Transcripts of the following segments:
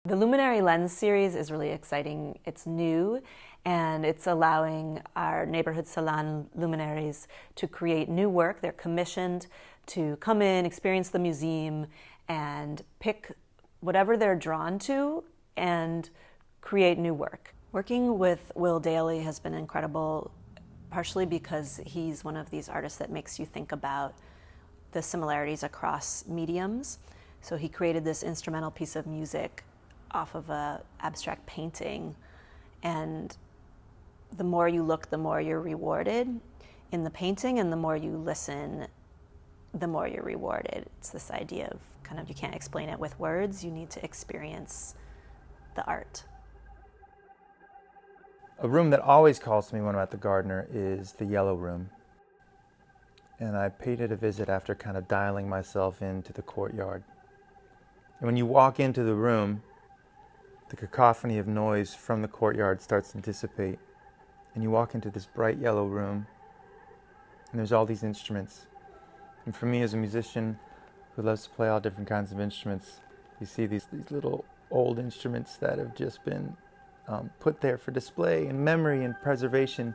The Luminary Lens series is really exciting. It's new and it's allowing our neighborhood salon luminaries to create new work. They're commissioned to come in, experience the museum, and pick whatever they're drawn to and create new work. Working with Dailey has been incredible, partially because he's one of these artists that makes you think about the similarities across mediums. So he created this instrumental piece of music off of a abstract painting, and the more you look, the more you're rewarded in the painting, and the more you listen, the more you're rewarded. It's this idea of kind of, you can't explain it with words, you need to experience the art. A room that always calls to me when I'm at the Gardner is the yellow room. And I paid it a visit after kind of dialing myself into the courtyard. And when you walk into the room, the cacophony of noise from the courtyard starts to dissipate. And you walk into this bright yellow room, and there's all these instruments. And for me as a musician who loves to play all different kinds of instruments, you see these little old instruments that have just been put there for display and memory and preservation.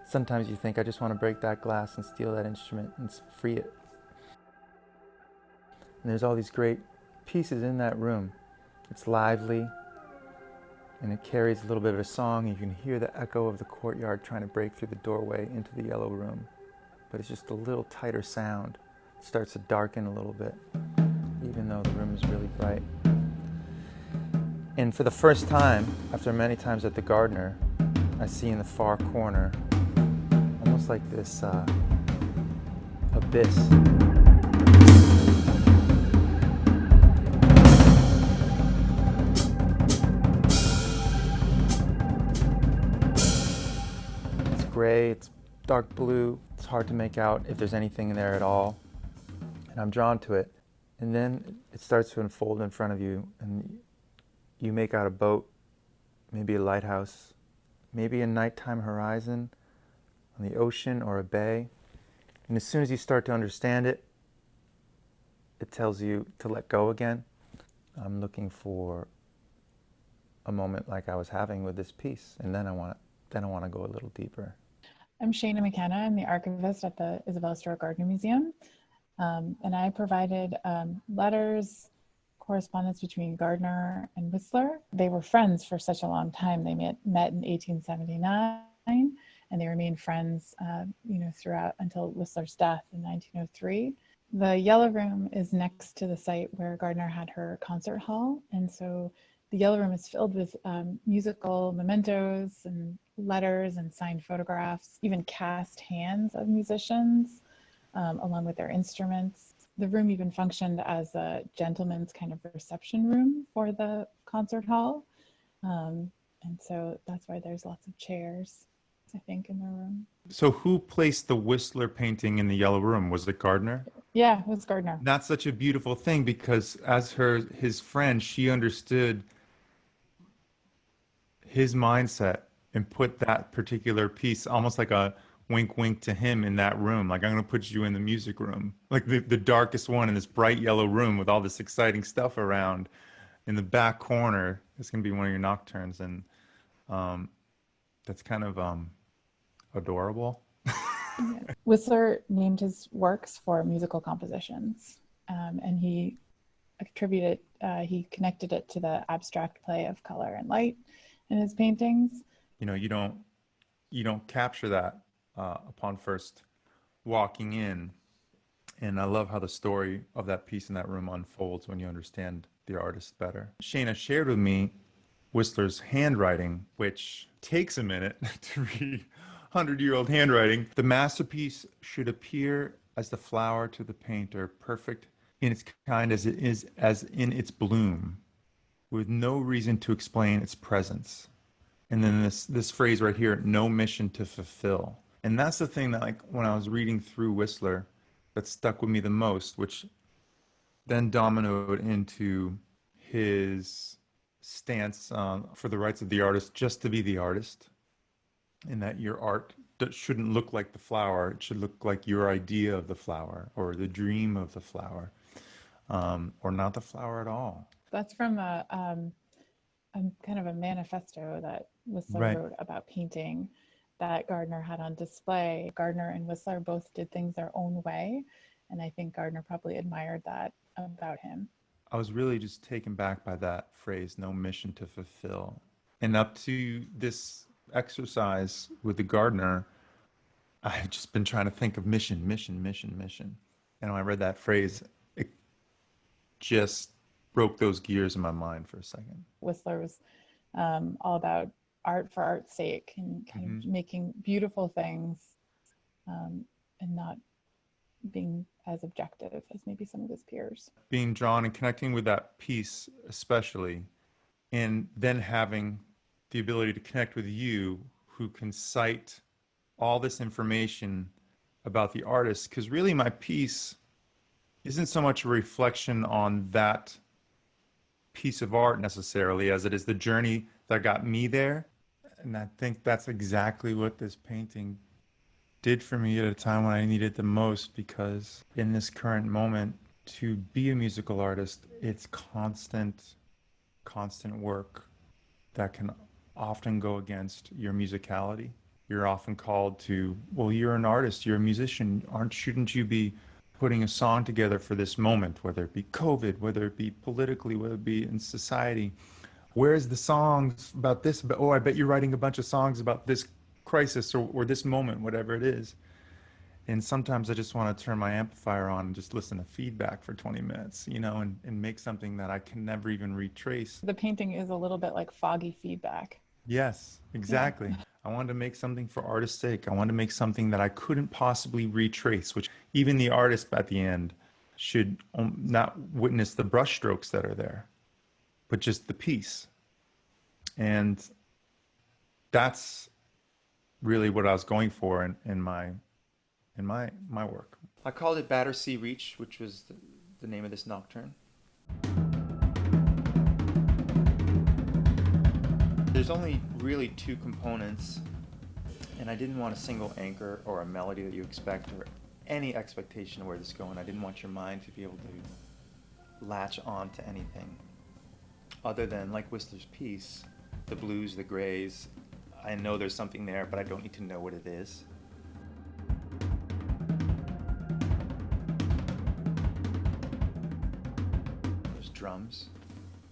Sometimes you think, I just want to break that glass and steal that instrument and free it. And there's all these great pieces in that room. It's lively, and it carries a little bit of a song. You can hear the echo of the courtyard trying to break through the doorway into the yellow room. But it's just a little tighter sound. It starts to darken a little bit, even though the room is really bright. And for the first time, after many times at the Gardner, I see in the far corner, almost like this abyss. It's gray, it's dark blue, it's hard to make out if there's anything in there at all. And I'm drawn to it. And then it starts to unfold in front of you, and you make out a boat, maybe a lighthouse, maybe a nighttime horizon on the ocean or a bay. And as soon as you start to understand it, it tells you to let go again. I'm looking for a moment like I was having with this piece, and then I want to go a little deeper. I'm Shana McKenna. I'm the archivist at the Isabella Stewart Gardner Museum. And I provided letters, correspondence between Gardner and Whistler. They were friends for such a long time. They met in 1879, and they remained friends, throughout until Whistler's death in 1903. The Yellow Room is next to the site where Gardner had her concert hall, and so the Yellow Room is filled with musical mementos and letters and signed photographs, even cast hands of musicians, along with their instruments. The room even functioned as a gentleman's kind of reception room for the concert hall. And so that's why there's lots of chairs, I think, in the room. So who placed the Whistler painting in the yellow room? Was it Gardner? Yeah, it was Gardner. That's such a beautiful thing, because as his friend, she understood his mindset and put that particular piece almost like a wink wink to him in that room. Like, I'm going to put you in the music room, like the darkest one in this bright yellow room with all this exciting stuff around. In the back corner, it's going to be one of your nocturnes. And that's kind of adorable. Yeah. Whistler named his works for musical compositions, and he connected it to the abstract play of color and light in his paintings. You don't capture that upon first walking in. And I love how the story of that piece in that room unfolds when you understand the artist better. Shana shared with me Whistler's handwriting, which takes a minute to read. 100-year-old handwriting. The masterpiece should appear as the flower to the painter, perfect in its kind as it is as in its bloom, with no reason to explain its presence. And then this phrase right here, no mission to fulfill. And that's the thing that, like, when I was reading through Whistler, that stuck with me the most, which then dominoed into his stance for the rights of the artist just to be the artist. And that your art shouldn't look like the flower. It should look like your idea of the flower, or the dream of the flower, or not the flower at all. That's from a kind of a manifesto that Whistler Right. wrote about painting that Gardner had on display. Gardner and Whistler both did things their own way, and I think Gardner probably admired that about him. I was really just taken back by that phrase, no mission to fulfill. And up to this exercise with the gardener, I've just been trying to think of mission, mission, mission, mission. And when I read that phrase, it just broke those gears in my mind for a second. Whistler was all about art for art's sake and kind of making beautiful things and not being as objective as maybe some of his peers. Being drawn and connecting with that piece, especially, and then having the ability to connect with you who can cite all this information about the artist. Because really, my piece isn't so much a reflection on that piece of art necessarily as it is the journey that got me there. And I think that's exactly what this painting did for me at a time when I needed it the most, because in this current moment, to be a musical artist, it's constant work that can often go against your musicality. You're often called to, well, you're an artist, you're a musician, shouldn't you be putting a song together for this moment, whether it be COVID, whether it be politically, whether it be in society? Where's the songs about this? Oh, I bet you're writing a bunch of songs about this crisis or this moment, whatever it is. And sometimes I just want to turn my amplifier on and just listen to feedback for 20 minutes, and make something that I can never even retrace. The painting is a little bit like foggy feedback. Yes, exactly. Yeah. I wanted to make something for artist's sake. I wanted to make something that I couldn't possibly retrace, which even the artist at the end should not witness the brushstrokes that are there, but just the piece. And that's really what I was going for in my work. I called it Battersea Reach, which was the name of this nocturne. There's only really two components, and I didn't want a single anchor or a melody that you expect or any expectation of where this is going. I didn't want your mind to be able to latch on to anything other than, like Whistler's piece, the blues, the grays. I know there's something there, but I don't need to know what it is. There's drums.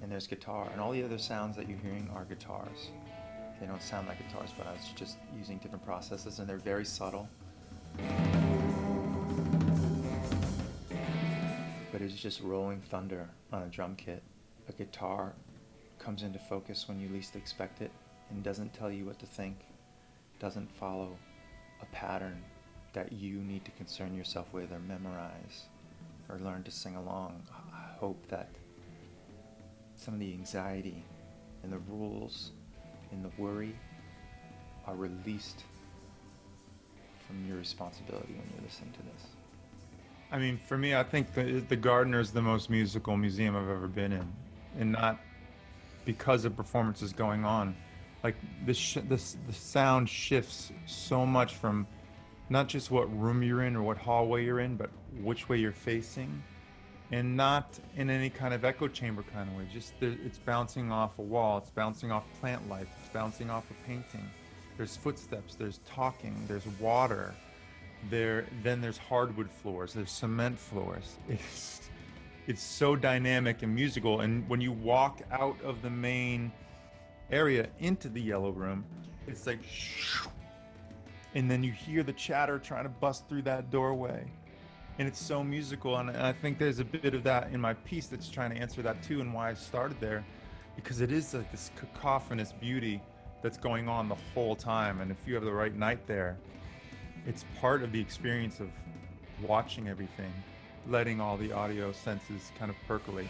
And there's guitar, and all the other sounds that you're hearing are guitars. They don't sound like guitars, but I was just using different processes, and they're very subtle. But it's just rolling thunder on a drum kit. A guitar comes into focus when you least expect it and doesn't tell you what to think, doesn't follow a pattern that you need to concern yourself with or memorize or learn to sing along. I hope that some of the anxiety and the rules and the worry are released from your responsibility when you're listening to this. I mean, for me, I think the Gardner is the most musical museum I've ever been in, and not because of performances going on. Like the sound shifts so much from not just what room you're in or what hallway you're in, but which way you're facing. And not in any kind of echo chamber kind of way. Just it's bouncing off a wall, it's bouncing off plant life, it's bouncing off a painting. There's footsteps, there's talking, there's water. Then there's hardwood floors, there's cement floors. It's so dynamic and musical. And when you walk out of the main area into the yellow room, it's like, and then you hear the chatter trying to bust through that doorway. And it's so musical, and I think there's a bit of that in my piece that's trying to answer that too, and why I started there, because it is like this cacophonous beauty that's going on the whole time. And if you have the right night there, it's part of the experience of watching everything, letting all the audio senses kind of percolate.